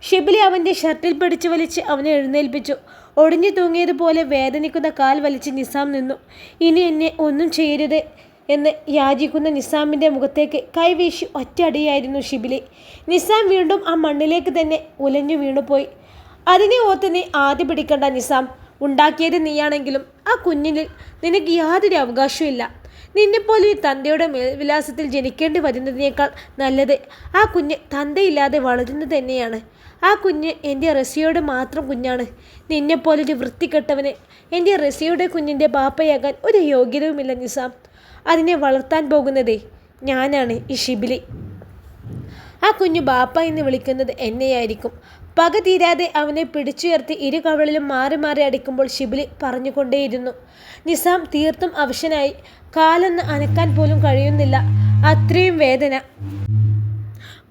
ഷിബിലി അവൻ്റെ ഷർട്ടിൽ പിടിച്ചു വലിച്ച് അവനെ എഴുന്നേൽപ്പിച്ചു. ഒടിഞ്ഞു തൂങ്ങിയതുപോലെ വേദനിക്കുന്ന കാൽ വലിച്ച് നിസാം നിന്നു. ഇനി എന്നെ ഒന്നും ചെയ്യരുത് എന്ന് യാചിക്കുന്ന നിസാമിൻ്റെ മുഖത്തേക്ക് കൈവീശി ഒറ്റയടിയായിരുന്നു ഷിബിലി. നിസാം വീണ്ടും ആ മണ്ണിലേക്ക് തന്നെ ഉലഞ്ഞു വീണുപോയി. അതിനെ ഓർത്ത് നീ ആദ്യ പിടിക്കണ്ട നിസാം. ഉണ്ടാക്കിയത് നീയാണെങ്കിലും ആ കുഞ്ഞിൽ നിനക്ക് യാതൊരു അവകാശവും ഇല്ല. നിന്നെപ്പോലെ ഒരു തന്തയുടെ മേൽവിലാസത്തിൽ ജനിക്കേണ്ടി വരുന്നതിനേക്കാൾ നല്ലത് ആ കുഞ്ഞ് തന്തയില്ലാതെ വളരുന്നത് തന്നെയാണ്. ആ കുഞ്ഞ് എൻ്റെ റസിയയുടെ മാത്രം കുഞ്ഞാണ്. നിന്നെപ്പോലൊരു വൃത്തികെട്ടവന് എൻ്റെ റസിയയുടെ കുഞ്ഞിൻ്റെ ബാപ്പയാകാൻ ഒരു യോഗ്യതയുമില്ല നിസാം. അതിനെ വളർത്താൻ പോകുന്നതേ ഞാനാണ്, ഈ ഷിബിലി. ആ കുഞ്ഞു ബാപ്പ എന്ന് വിളിക്കുന്നത് എന്നെയായിരിക്കും. പക തീരാതെ അവനെ പിടിച്ചുയർത്തി ഇരു കവളിലും മാറി മാറി അടിക്കുമ്പോൾ ഷിബിലി പറഞ്ഞുകൊണ്ടേയിരുന്നു. നിസാം തീർത്തും അവശനായി. കാലൊന്ന് അനക്കാൻ പോലും കഴിയുന്നില്ല, അത്രയും വേദന.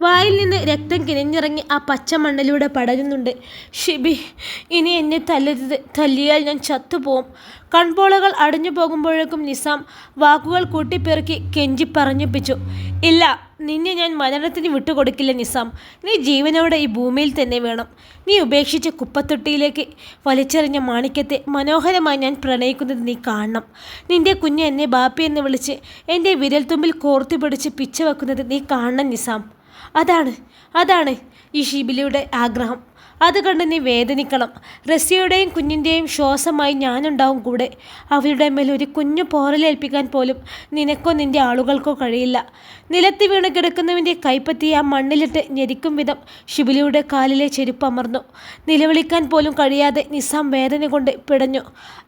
വായിൽ നിന്ന് രക്തം കിനിഞ്ഞിറങ്ങി ആ പച്ചമണ്ണിലൂടെ പടരുന്നുണ്ട്. ഷിബി, ഇനി എന്നെ തല്ലരുത്, തല്ലിയാൽ ഞാൻ ചത്തുപോകും. കൺപോളകൾ അടഞ്ഞു പോകുമ്പോഴേക്കും നിസാം വാക്കുകൾ കൂട്ടിപ്പെറുക്കി കെഞ്ചി പറഞ്ഞിപ്പിച്ചു. ഇല്ല, നിന്നെ ഞാൻ മരണത്തിന് വിട്ടുകൊടുക്കില്ല നിസാം. നീ ജീവനോടെ ഈ ഭൂമിയിൽ തന്നെ വേണം. നീ ഉപേക്ഷിച്ച കുപ്പത്തൊട്ടിയിലേക്ക് വലിച്ചെറിഞ്ഞ മാണിക്യത്തെ മനോഹരമായി ഞാൻ പ്രണയിക്കുന്നത് നീ കാണണം. നിന്റെ കുഞ്ഞ് എന്നെ ബാപ്പി എന്ന് വിളിച്ച് എൻ്റെ വിരൽത്തുമ്പിൽ കോർത്തി പിടിച്ച് പിച്ച വെക്കുന്നത് നീ കാണണം നിസാം. അതാണ് ഈ ഷിബിലിയുടെ ആഗ്രഹം. അത് കണ്ട് നീ വേദനിക്കണം. റസിയയുടെയും കുഞ്ഞിൻ്റെയും ശ്വാസമായി ഞാനുണ്ടാവും കൂടെ. അവരുടെ മേൽ ഒരു കുഞ്ഞു പോറലേൽപ്പിക്കാൻ പോലും നിനക്കോ നിൻ്റെ ആളുകൾക്കോ കഴിയില്ല. നിലത്ത് വീണ് കിടക്കുന്നവൻ്റെ കൈപ്പത്തി ആ മണ്ണിലിട്ട് ഞെരിക്കും വിധം ഷിബിലിയുടെ കാലിലെ ചെരുപ്പ് അമർന്നു. നിലവിളിക്കാൻ പോലും കഴിയാതെ നിസാം വേദന കൊണ്ട് പിടഞ്ഞു.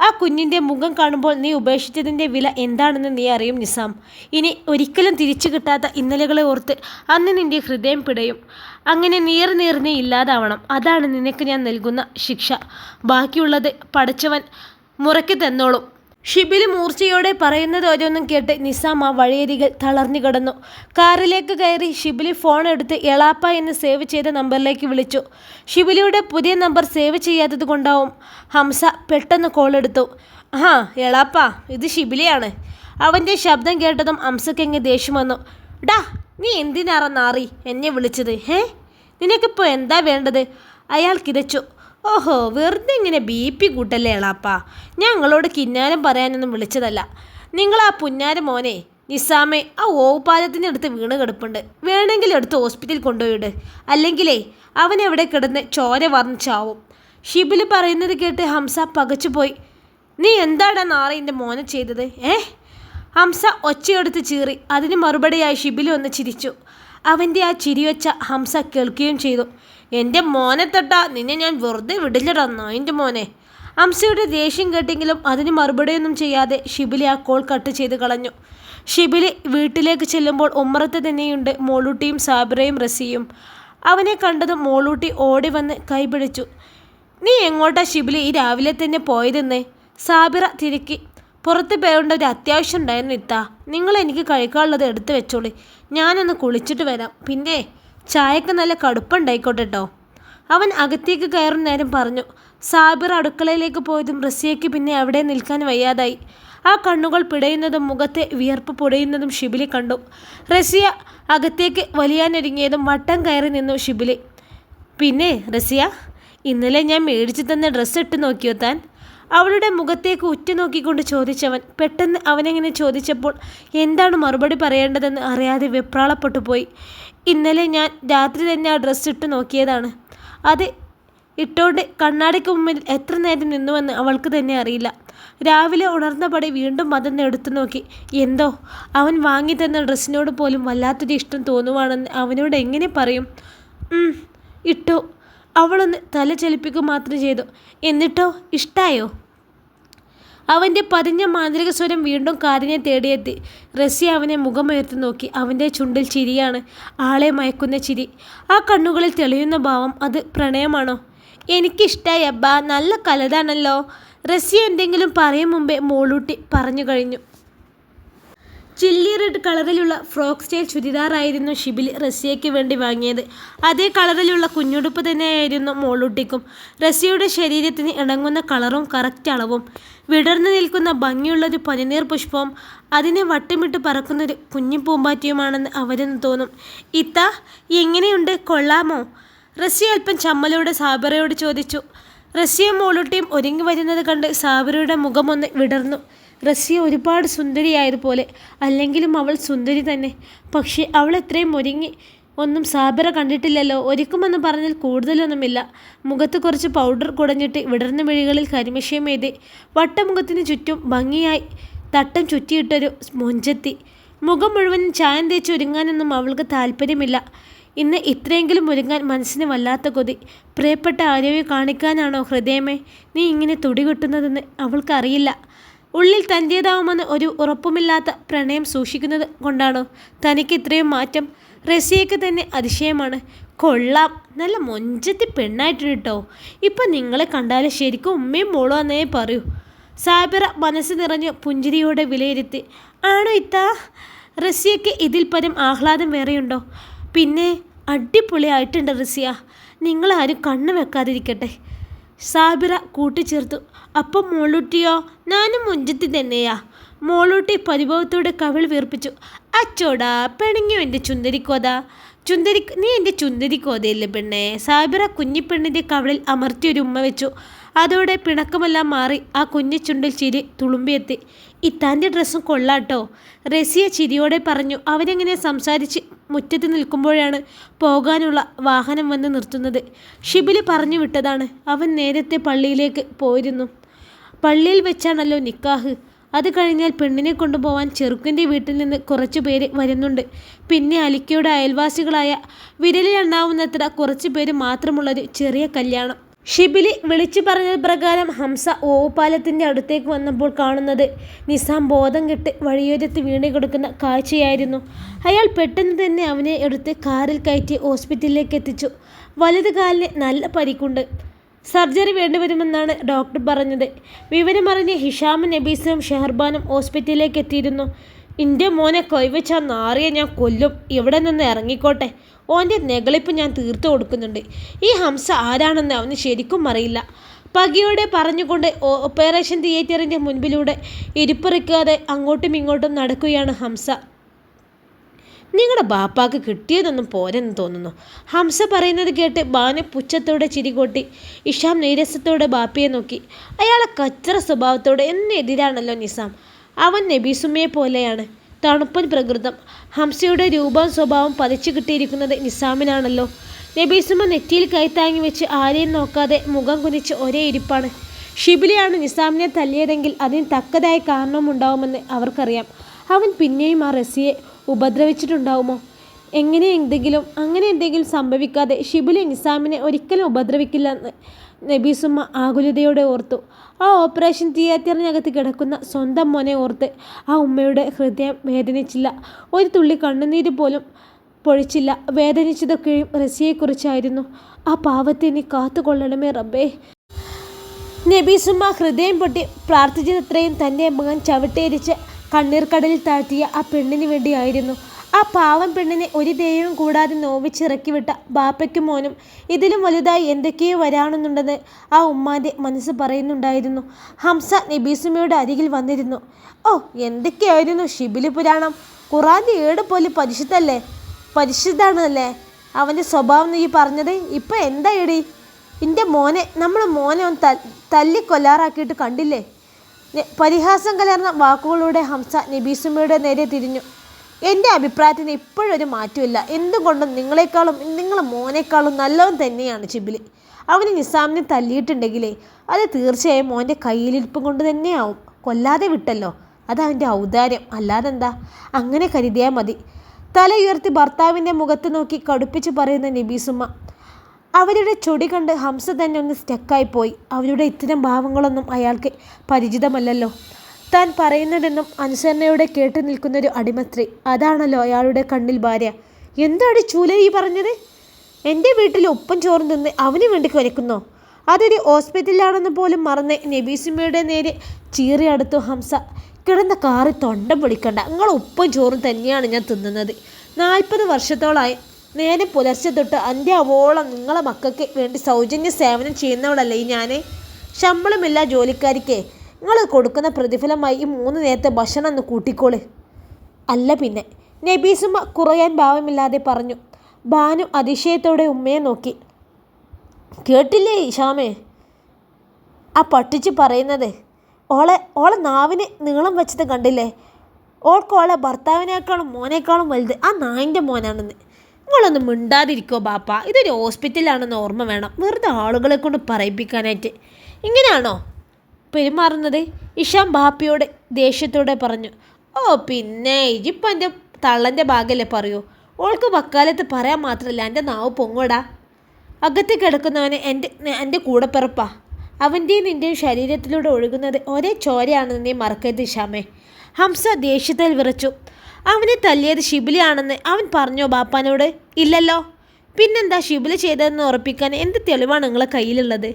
ആ കുഞ്ഞിൻ്റെ മുഖം കാണുമ്പോൾ നീ ഉപേക്ഷിച്ചതിൻ്റെ വില എന്താണെന്ന് നീ അറിയും നിസാം. ഇനി ഒരിക്കലും തിരിച്ചു കിട്ടാത്ത ഇന്നലകളെ ഓർത്ത് അന്ന് നിൻ്റെ ഹൃദയം പിടയും. അങ്ങനെ നീർനീർന്ന് ഇല്ലാതാവണം. അതാണ് നിനക്ക് ഞാൻ നൽകുന്ന ശിക്ഷ. ബാക്കിയുള്ളത് പടച്ചവൻ മുറയ്ക്ക് തന്നോളും. ഷിബിലി മൂർച്ചയോടെ പറയുന്നത് ഓരോന്നും കേട്ട് നിസാം ആ വഴിയരികിൽ തളർന്നു കിടന്നു. കാറിലേക്ക് കയറി ഷിബിലി ഫോൺ എടുത്ത് എളാപ്പ എന്ന് സേവ് ചെയ്ത നമ്പറിലേക്ക് വിളിച്ചു. ഷിബിലിയുടെ പുതിയ നമ്പർ സേവ് ചെയ്യാത്തത് കൊണ്ടാവും ഹംസ പെട്ടെന്ന് കോൾ എടുത്തു. എളാപ്പ, ഇത് ഷിബിലിയാണ്. അവൻ്റെ ശബ്ദം കേട്ടതും ഹംസക്കെങ്ങ് ദേഷ്യം വന്നു. ഡാ, നീ എന്തിനാറ നാറി എന്നെ വിളിച്ചത്? നിനക്കിപ്പോൾ എന്താ വേണ്ടത്? അയാൾ കിതച്ചു. ഓഹോ, വെറുതെ ഇങ്ങനെ BP കൂട്ടല്ലേ എളാപ്പാ. ഞങ്ങളോട് കിന്നാരം പറയാനൊന്നും വിളിച്ചതല്ല. നിങ്ങൾ ആ പുന്നാര മോനെ നിസാമെ ആ ഓവുപാലത്തിനടുത്ത് വീണ് കിടപ്പുണ്ട്. വേണമെങ്കിൽ എടുത്ത് ഹോസ്പിറ്റലിൽ കൊണ്ടുപോയിട്. അല്ലെങ്കിലേ അവനെവിടെ കിടന്ന് ചോര വാർന്ന് ചാവും. ഷിബിലി പറയുന്നത് കേട്ട് ഹംസ പകച്ചുപോയി. നീ എന്താടാ നാളെ എൻ്റെ മോനെ ചെയ്തത്? ഹംസ ഒച്ചയെടുത്ത് ചീറി. അതിന് മറുപടിയായി ഷിബിലി ഒന്ന് ചിരിച്ചു. അവൻ്റെ ആ ചിരിവെച്ച ഹംസ കേൾക്കുകയും ചെയ്തു. എൻ്റെ മോനെ തൊട്ടാ നിന്നെ ഞാൻ വെറുതെ വിടില്ലടാ നായിൻ്റെ മോനെ. ഹംസയുടെ ദേഷ്യം കേട്ടെങ്കിലും അതിന് മറുപടിയൊന്നും ചെയ്യാതെ ഷിബിലി ആ കോൾ കട്ട് ചെയ്ത് കളഞ്ഞു. ഷിബിലി വീട്ടിലേക്ക് ചെല്ലുമ്പോൾ ഉമ്മറത്ത് തന്നെയുണ്ട് മോളൂട്ടിയും സാബിറയും റസിയും. അവനെ കണ്ടതും മോളൂട്ടി ഓടി വന്ന് കൈപിടിച്ചു. നീ എങ്ങോട്ടാ ഷിബിലി ഈ രാവിലെ തന്നെ പോയതെന്നേ? സാബിറ തിരക്കി. പുറത്ത് പേരുണ്ട ഒരു അത്യാവശ്യം ഉണ്ടായിരുന്നു ഇത്താ. നിങ്ങൾ എനിക്ക് കഴിക്കാനുള്ളത് എടുത്തു വെച്ചോളി, ഞാനൊന്ന് കുളിച്ചിട്ട് വരാം. പിന്നെ ചായക്ക് നല്ല കടുപ്പുണ്ടായിക്കോട്ടെ കേട്ടോ. അവൻ അകത്തേക്ക് കയറുന്ന നേരം പറഞ്ഞു. സാബിർ അടുക്കളയിലേക്ക് പോയതും റസിയയ്ക്ക് പിന്നെ അവിടെ നിൽക്കാൻ വയ്യാതായി. ആ കണ്ണുകൾ പിടയുന്നതും മുഖത്തെ വിയർപ്പ് പൊടിയുന്നതും ഷിബിലി കണ്ടു. റസിയ അകത്തേക്ക് വലിയാനൊരുങ്ങിയതും വട്ടം കയറി നിന്നു ഷിബിലി. പിന്നെ റസിയ, ഇന്നലെ ഞാൻ മേടിച്ചു തന്ന ഡ്രസ്സ് ഇട്ട് നോക്കിയോ താൻ? അവളുടെ മുഖത്തേക്ക് ഉറ്റുനോക്കിക്കൊണ്ട് ചോദിച്ചവൻ. പെട്ടെന്ന് അവനെങ്ങനെ ചോദിച്ചപ്പോൾ എന്താണ് മറുപടി പറയേണ്ടതെന്ന് അറിയാതെ വെപ്രാളപ്പെട്ടു പോയി. ഇന്നലെ ഞാൻ രാത്രി തന്നെ ആ ഡ്രസ്സ് ഇട്ട് നോക്കിയതാണ്. അത് ഇട്ടോണ്ട് കണ്ണാടിക്ക് മുമ്പിൽ എത്ര നേരം നിന്നുവെന്ന് അവൾക്ക് തന്നെ അറിയില്ല. രാവിലെ ഉണർന്നപടി വീണ്ടും അതൊന്ന് എടുത്തു നോക്കി. എന്തോ അവൻ വാങ്ങി തന്ന ഡ്രസ്സിനോട് പോലും വല്ലാത്തൊരു ഇഷ്ടം തോന്നുവാണെന്ന് അവനോട് എങ്ങനെ പറയും? ഇട്ടു. അവളൊന്ന് തല ചലിപ്പിക്കുക മാത്രം ചെയ്തു. എന്നിട്ടോ, ഇഷ്ടായോ? അവൻ്റെ പതിഞ്ഞ മാന്ത്രിക സ്വരം വീണ്ടും കാതിനെ തേടിയെത്തി. റസി അവനെ മുഖമുയർത്തി നോക്കി. അവൻ്റെ ചുണ്ടിൽ ചിരിയാണ്, ആളെ മയക്കുന്ന ചിരി. ആ കണ്ണുകളിൽ തെളിയുന്ന ഭാവം, അത് പ്രണയമാണോ? എനിക്കിഷ്ടായി അബ്ബാ, നല്ല കലതാണല്ലോ. റസി എന്തെങ്കിലും പറയും മുമ്പേ മോളൂട്ടി പറഞ്ഞു കഴിഞ്ഞു. ചില്ലി റെഡ് കളറിലുള്ള ഫ്രോക്ക് സ്റ്റൈൽ ചുരിദാറായിരുന്നു ഷിബിലി റസിയയ്ക്ക് വേണ്ടി വാങ്ങിയത്. അതേ കളറിലുള്ള കുഞ്ഞുടുപ്പ് തന്നെയായിരുന്നു മോളൂട്ടിക്കും. റസിയുടെ ശരീരത്തിന് ഇണങ്ങുന്ന കളറും കറക്റ്റ് അളവും. വിടർന്നു നിൽക്കുന്ന ഭംഗിയുള്ളൊരു പനിനീർ പുഷ്പവും അതിനെ വട്ടമിട്ട് പറക്കുന്നൊരു കുഞ്ഞു പൂമ്പാറ്റിയുമാണെന്ന് അവരെന്ന് തോന്നും. ഇത്ത എങ്ങനെയുണ്ട്, കൊള്ളാമോ? റസി അല്പം ചമ്മലോടെ സാബിറയോട് ചോദിച്ചു. റസിയും മോളൂട്ടിയും ഒരുങ്ങി വരുന്നത് കണ്ട് സാബിറയുടെ മുഖമൊന്ന് വിടർന്നു. റസിയ ഒരുപാട് സുന്ദരിയായതുപോലെ. അല്ലെങ്കിലും അവൾ സുന്ദരി തന്നെ. പക്ഷേ അവൾ എത്രയും ഒരുങ്ങി ഒന്നും സാബിറ കണ്ടിട്ടില്ലല്ലോ. ഒരുക്കുമെന്ന് പറഞ്ഞാൽ കൂടുതലൊന്നുമില്ല. മുഖത്ത് കുറച്ച് പൗഡർ കുടഞ്ഞിട്ട് വിടർന്ന മിഴികളിൽ കരിമിഷയും എഴുതി. വട്ടമുഖത്തിന് ചുറ്റും ഭംഗിയായി തട്ടം ചുറ്റിയിട്ടൊരു മൊഞ്ചത്തി. മുഖം മുഴുവൻ ചായം തേച്ച് ഒരുങ്ങാനൊന്നും അവൾക്ക് താല്പര്യമില്ല. ഇന്ന് ഇത്രയെങ്കിലും ഒരുങ്ങാൻ മനസ്സിന് വല്ലാത്ത കൊതി. പ്രിയപ്പെട്ട ആരോഗ്യം കാണിക്കാനാണോ ഹൃദയമേ നീ ഇങ്ങനെ തുടികൊട്ടുന്നതെന്ന് അവൾക്കറിയില്ല. ഉള്ളിൽ തൻ്റേതാവുമെന്ന് ഒരു ഉറപ്പുമില്ലാത്ത പ്രണയം സൂക്ഷിക്കുന്നത് കൊണ്ടാണോ തനിക്ക് ഇത്രയും മാറ്റം? റസിയയ്ക്ക് തന്നെ അതിശയമാണ്. കൊള്ളാം, നല്ല മൊഞ്ചത്തി പെണ്ണായിട്ടുണ്ട് കേട്ടോ. ഇപ്പം നിങ്ങളെ കണ്ടാലും ശരിക്കും ഉമ്മയും മോളും എന്നേ പറയൂ. സാബിറ മനസ്സ് നിറഞ്ഞ് പുഞ്ചിരിയോടെ വിലയിരുത്തി. ആണോ ഇത്താ? റസിയയ്ക്ക് ഇതിൽ പരം ആഹ്ലാദം വേറെയുണ്ടോ? പിന്നെ അടിപൊളിയായിട്ടുണ്ട് റസിയ. നിങ്ങളാരും കണ്ണു വെക്കാതിരിക്കട്ടെ, സാബിറ കൂട്ടിച്ചേർത്തു. അപ്പം മോളൂട്ടിയോ? ഞാനും മുഞ്ചത്തി തന്നെയാ. മോളൂട്ടി പരിഭവത്തോടെ കവിൾ വീർപ്പിച്ചു. അച്ചോടാ, പെണുങ്ങിയോ എൻ്റെ ചുന്ദരിക്കോതാ? നീ എൻ്റെ ചുന്ദരിക്കോതയല്ലേ പെണ്ണേ? സാബിറ കുഞ്ഞിപ്പെണ്ണിൻ്റെ കവിളിൽ അമർത്തിയൊരു ഉമ്മ വെച്ചു. അതോടെ പിണക്കമെല്ലാം മാറി ആ കുഞ്ഞു ചുണ്ടിൽ ചിരി തുളുമ്പിയെത്തി. ഇത്താൻ്റെ ഡ്രസ്സും കൊള്ളാട്ടോ, റസിയ ചിരിയോടെ പറഞ്ഞു. അവരെങ്ങനെ സംസാരിച്ച് മുറ്റത്ത് നിൽക്കുമ്പോഴാണ് പോകാനുള്ള വാഹനം വന്ന് നിർത്തുന്നത്. ഷിബിലി പറഞ്ഞു വിട്ടതാണ്. അവൻ നേരത്തെ പള്ളിയിലേക്ക് പോയിരുന്നു. പള്ളിയിൽ വെച്ചാണല്ലോ നിക്കാഹ്. അത് കഴിഞ്ഞാൽ പെണ്ണിനെ കൊണ്ടുപോകാൻ ചെറുക്കൻ്റെ വീട്ടിൽ നിന്ന് കുറച്ചു പേര് വരുന്നുണ്ട്. പിന്നെ അലിക്കയുടെ അയൽവാസികളായ വിരലിലെണ്ണാവുന്നത്ര കുറച്ചു പേര് മാത്രമുള്ളൊരു ചെറിയ കല്യാണം. ഷിബിലി വിളിച്ചു പറഞ്ഞത് പ്രകാരം ഹംസ ഓവുപാലത്തിൻ്റെ അടുത്തേക്ക് വന്നപ്പോൾ കാണുന്നത് നിസാം ബോധം കെട്ട് വഴിയോരത്ത് വീണ് കിടക്കുന്ന കാഴ്ചയായിരുന്നു. അയാൾ പെട്ടെന്ന് തന്നെ അവനെ എടുത്ത് കാറിൽ കയറ്റി ഹോസ്പിറ്റലിലേക്ക് എത്തിച്ചു. വലത് കാലിന് നല്ല പരിക്കുണ്ട്. സർജറി വേണ്ടിവരുമെന്നാണ് ഡോക്ടർ പറഞ്ഞത്. വിവരമറിഞ്ഞ് ഹിഷാമും നബീസും ഷെഹർബാനും ഹോസ്പിറ്റലിലേക്ക് എത്തിയിരുന്നു. എൻ്റെ മോനെ കൈവച്ച നാറിയെ ഞാൻ കൊല്ലും. ഇവിടെ നിന്ന് ഇറങ്ങിക്കോട്ടെ. ഓൻ്റെ നെകളിപ്പ് ഞാൻ തീർത്തു കൊടുക്കുന്നുണ്ട്. ഈ ഹംസ ആരാണെന്ന് അവന് ശരിക്കും അറിയില്ല. പകയോടെ പറഞ്ഞുകൊണ്ട് ഓപ്പറേഷൻ തിയേറ്ററിൻ്റെ മുൻപിലൂടെ ഇരിപ്പറിക്കാതെ അങ്ങോട്ടും ഇങ്ങോട്ടും നടക്കുകയാണ് ഹംസ. നിങ്ങളുടെ ബാപ്പാക്ക് കിട്ടിയതൊന്നും പോരെന്ന് തോന്നുന്നു. ഹംസ പറയുന്നത് കേട്ട് ബാനു പുച്ഛത്തോടെ ചിരികൊട്ടി. ഇഷാം നീരസത്തോടെ ബാപ്പയെ നോക്കി. അയാളെ കച്ചറ സ്വഭാവത്തോടെ എന്നെതിരാണല്ലോ നിസാം. അവൻ നബീസുമ്മയെ പോലെയാണ്, തണുപ്പൻ പ്രകൃതം. ഹംസയുടെ രൂപവും സ്വഭാവം പതിച്ചു കിട്ടിയിരിക്കുന്നത് നിസാമിനാണല്ലോ. നബീസുമ്മ നെറ്റിയിൽ കൈത്താങ്ങി വെച്ച് ആരെയും നോക്കാതെ മുഖം കുനിച്ച് ഒരേ ഇരിപ്പാണ്. ഷിബിലിയാണ് നിസാമിനെ തല്ലിയതെങ്കിൽ അതിന് തക്കതായ കാരണമുണ്ടാവുമെന്ന് അവർക്കറിയാം. അവൻ പിന്നെയും ആ റസിയെ ഉപദ്രവിച്ചിട്ടുണ്ടാവുമോ? അങ്ങനെ എന്തെങ്കിലും സംഭവിക്കാതെ ഷിബിലി നിസാമിനെ ഒരിക്കലും ഉപദ്രവിക്കില്ലെന്ന് നബീസുമ്മ ആകുലതയോടെ ഓർത്തു. ആ ഓപ്പറേഷൻ തിയേറ്ററിനകത്ത് കിടക്കുന്ന സ്വന്തം മോനെ ഓർത്ത് ആ ഉമ്മയുടെ ഹൃദയം വേദനിച്ചില്ല. ഒരു തുള്ളി കണ്ണുനീര് പോലും പൊഴിച്ചില്ല. വേദനിച്ചതൊക്കെയും റസിയെക്കുറിച്ചായിരുന്നു. ആ പാവത്തെ നീ കാത്തുകൊള്ളണമേ റബ്ബേ. നബീസുമ്മ ഹൃദയം പൊട്ടി പ്രാർത്ഥിച്ചതത്രയും തൻ്റെ മകൻ ചവിട്ടേരിച്ച് കണ്ണീർ കടലിൽ താഴ്ത്തിയ ആ പെണ്ണിന് വേണ്ടിയായിരുന്നു. ആ പാവം പെണ്ണിനെ ഒരു ദൈവം കൂടാതെ നോവിച്ചിറക്കി വിട്ട ബാപ്പയ്ക്കും മോനും ഇതിലും വലുതായി എന്തൊക്കെയോ വരാണെന്നുണ്ടെന്ന് ആ ഉമ്മാൻ്റെ മനസ്സ് പറയുന്നുണ്ടായിരുന്നു. ഹംസ നബീസുമ്മയുടെ അരികിൽ വന്നിരുന്നു. ഓ, എന്തൊക്കെയായിരുന്നു ഷിബിലി പുരാണം. ഖുറാൻ്റെ 7 പോലെ പരിശുദ്ധാണല്ലേ അവൻ്റെ സ്വഭാവം നീ പറഞ്ഞത്. ഇപ്പം എന്താ എടി എൻ്റെ മോനെ, നമ്മൾ മോനെ ഒന്ന് തല്ലിക്കൊല്ലാറാക്കിയിട്ട് കണ്ടില്ലേ? പരിഹാസം കലർന്ന വാക്കുകളോടെ ഹംസ നബീസുമ്മയുടെ നേരെ തിരിഞ്ഞു. എൻ്റെ അഭിപ്രായത്തിന് ഇപ്പോഴൊരു മാറ്റമില്ല. എന്തുകൊണ്ടും നിങ്ങളെ മോനേക്കാളും നല്ലവൻ തന്നെയാണ് ഷിബിലി. അവന് നിസാമിനെ തല്ലിയിട്ടുണ്ടെങ്കിലേ അത് തീർച്ചയായും മോൻ്റെ കയ്യിലിരിപ്പം കൊണ്ട് തന്നെയാവും. കൊല്ലാതെ വിട്ടല്ലോ, അതവൻ്റെ ഔദാര്യം, അല്ലാതെന്താ? അങ്ങനെ കരുതിയാൽ മതി. തല ഉയർത്തി ഭർത്താവിൻ്റെ മുഖത്ത് നോക്കി കടുപ്പിച്ച് പറയുന്ന നബീസുമ്മ. അവരുടെ ചൊടി കണ്ട് ഹംസ തന്നെ ഒന്ന് സ്റ്റക്കായിപ്പോയി. അവരുടെ ഇത്തരം ഭാവങ്ങളൊന്നും അയാൾക്ക് പരിചിതമല്ലല്ലോ. താൻ പറയുന്നതെന്നും അനുസരണയോടെ കേട്ടു നിൽക്കുന്നൊരു അടിമസ്ത്രീ, അതാണല്ലോ അയാളുടെ കണ്ണിൽ ഭാര്യ. എന്താണ് ചൂല ഈ പറഞ്ഞത്? എൻ്റെ വീട്ടിൽ ഉപ്പും ചോറും തിന്ന് അവന് വേണ്ടി കുരയ്ക്കുന്നോ? അതൊരു ഹോസ്പിറ്റലാണെന്ന് പോലും മറന്ന് നബീസുമ്മയുടെ നേരെ ചീറിയടുത്തു ഹംസ. കിടന്ന കാറി തൊണ്ടം പൊളിക്കണ്ട. നിങ്ങൾ ഉപ്പും ചോറും തന്നെയാണ് ഞാൻ തിന്നുന്നത്. 40 വർഷത്തോളമായി. നേരെ പുലർച്ചെ തൊട്ട് അന്ത്യാവോളം നിങ്ങളെ മക്കൾക്ക് വേണ്ടി സൗജന്യ സേവനം ചെയ്യുന്നവളല്ലേ ഈ ഞാൻ. ശമ്പളമില്ല ജോലിക്കാരിക്കേ. നിങ്ങൾ കൊടുക്കുന്ന പ്രതിഫലമായി ഈ 3 നേരത്തെ ഭക്ഷണം ഒന്ന് കൂട്ടിക്കോള്. അല്ല പിന്നെ, നബീസുമ്മ കുറയാൻ ഭാവമില്ലാതെ പറഞ്ഞു. ബാനു അതിശയത്തോടെ ഉമ്മയെ നോക്കി. കേട്ടില്ലേ ഷാമേ ആ പട്ടിച്ച് പറയുന്നത്? ഓളെ നാവിന് നീളം വെച്ചത് കണ്ടില്ലേ? ഓൾക്കോളെ ഭർത്താവിനേക്കാളും മോനേക്കാളും വലുത് ആ നായിൻ്റെ മോനാണെന്ന്. നിങ്ങളൊന്നും മിണ്ടാതിരിക്കോ ബാപ്പ, ഇതൊരു ഹോസ്പിറ്റലാണെന്ന് ഓർമ്മ വേണം. വെറുതെ ആളുകളെ കൊണ്ട് പറയിപ്പിക്കാനായിട്ട് ഇങ്ങനെയാണോ പെരുമാറുന്നത്? ഇഷാം ബാപ്പയോട് ദേഷ്യത്തോടെ പറഞ്ഞു. ഓ പിന്നെ, ഇജിപ്പം എൻ്റെ തള്ളൻ്റെ ഭാഗമല്ലേ പറയൂ. ഓൾക്ക് വക്കാലത്ത് പറയാൻ മാത്രമല്ല എൻ്റെ നാവ് പൊങ്ങോടാ. അകത്ത് കിടക്കുന്നവനെ എൻ്റെ കൂടെപ്പിറപ്പാ. അവൻ്റെയും നിൻ്റെയും ശരീരത്തിലൂടെ ഒഴുകുന്നത് ഒരേ ചോരയാണെന്ന് നീ മറക്കരുത് ഇഷാമേ. ഹംസ ദേഷ്യത്തിൽ വിറച്ചു. അവനെ തല്ലിയത് ഷിബിലിയാണെന്ന് അവൻ പറഞ്ഞോ ബാപ്പാനോട്? ഇല്ലല്ലോ. പിന്നെന്താ ഷിബിലി ചെയ്തതെന്ന് ഉറപ്പിക്കാൻ എന്ത് തെളിവാണ് നിങ്ങളെ കയ്യിലുള്ളത്?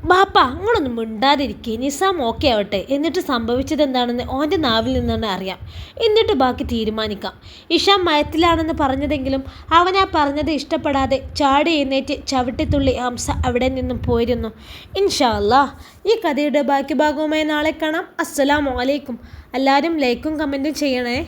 ബാപ്പ, നിങ്ങളൊന്നും മിണ്ടാതിരിക്കേ. നിസാം ഓക്കെ ആവട്ടെ. എന്നിട്ട് സംഭവിച്ചത് എന്താണെന്ന് ഓൻ്റെ നാവിൽ നിന്നാണ് അറിയാം. എന്നിട്ട് ബാക്കി തീരുമാനിക്കാം. ഇഷാം മയത്തിലാണെന്ന് പറഞ്ഞതെങ്കിലും അവനാ പറഞ്ഞത് ഇഷ്ടപ്പെടാതെ ചാടി എഴുന്നേറ്റ് ചവിട്ടിത്തുള്ളി ഹംസ അവിടെ നിന്നും പോയിരുന്നു. ഇൻഷാ അല്ലാഹ് ഈ കഥയുടെ ബാക്കി ഭാഗവുമായി നാളെ കാണാം. അസ്സലാമു അലൈക്കും. എല്ലാവരും ലൈക്കും കമൻറ്റും ചെയ്യണേ.